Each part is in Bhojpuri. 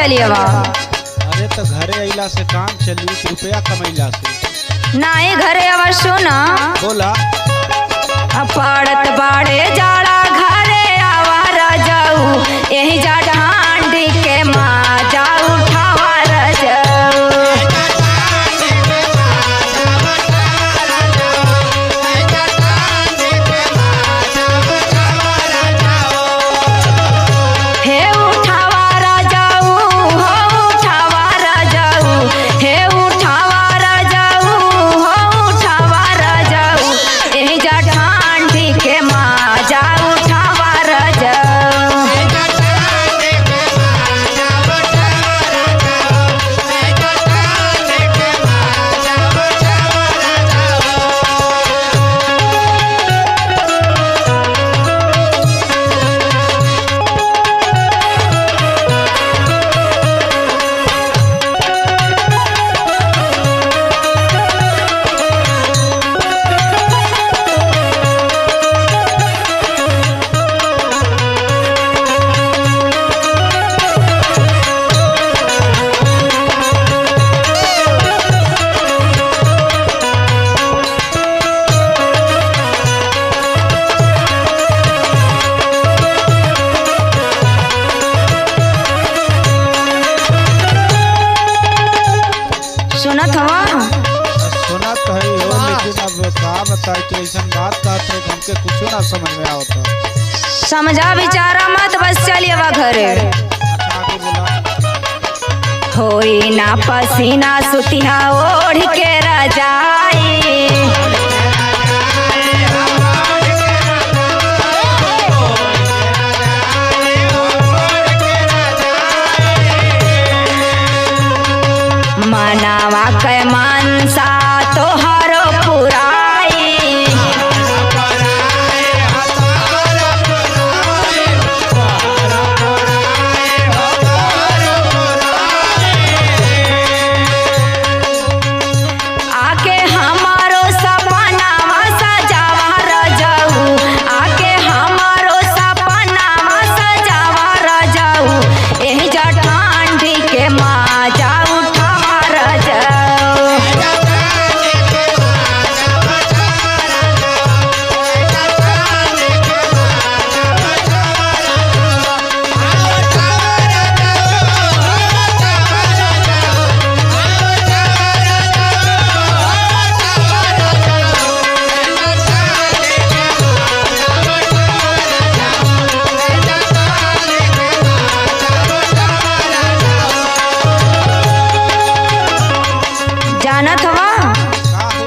चलिए बा। अरे तो घरे अइला से काम चली कि रुपया कमैला से? नहीं घरे आवा सुना। बोला। पड़त बाड़े जाड़ा घरे आवा रजाऊ यही जा ठांडी के माजा उठावा रजाऊ। हे उठावा रजाऊ हो उठावा रजाऊ हे उठावा रजाऊ हो उठावा रजाऊ यही जा ठांडी के माजा उठावा रजाऊ। सुनत हवा। सुना तो है हो, लेकिन अब का बताए कि ऐसा बात कहत है कि हमके कुछ ना समझ में आवता। समझा विचारा मत बस चलिए बा घरे। अच्छा आगे बोला। होई ना पसीना सुतिहा ओढ़ के रजाई। मनावा के मनसा तोहरो पुराई। आके हमारो सपनावा सजावा रजाऊ आके हमारो सपनावा सजावा रजाऊ यही जा ठांडी के माजा उठावा रजाऊ। जानत हवा का हो?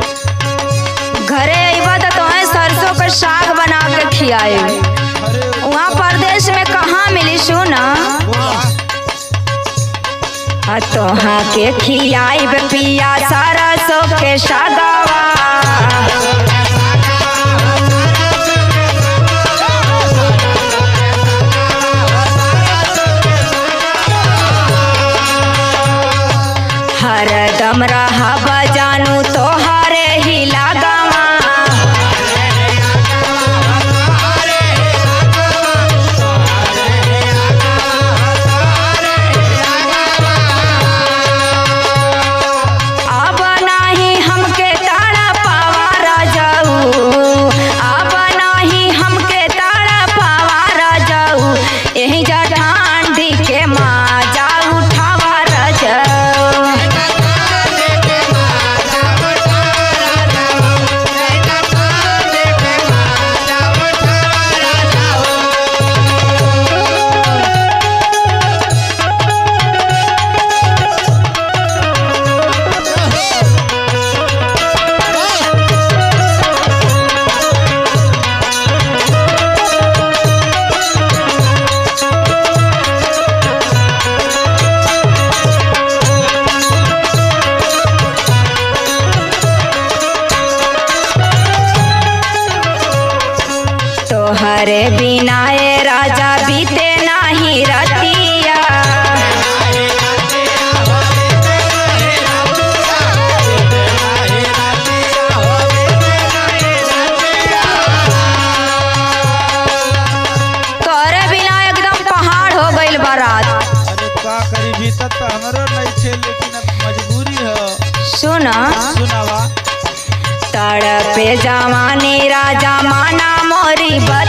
घरे अइबा त तोहे सरसों के साग बना के खियाए। अरे वहाँ परदेश में कहाँ मिली सुना। बोला। तोहा के खियाई पिया सरसों के सागवा। हरदम रहब जानू तोहरे ही लागवा। अब नाही हमके ताड़ा पावा रजाऊ अब नाही हमके ताड़ा पावा रजाऊ यही जा ठांडी के माजा उठावा रजाऊ। तोहरे बिना ए राजा बीते नाही रतिया। तोहरे बिना एकदम पहाड़ हो गइल बारात। अरे का करी भी सुना सुनावा। तड़पे जवानी राजा माना मोरी बत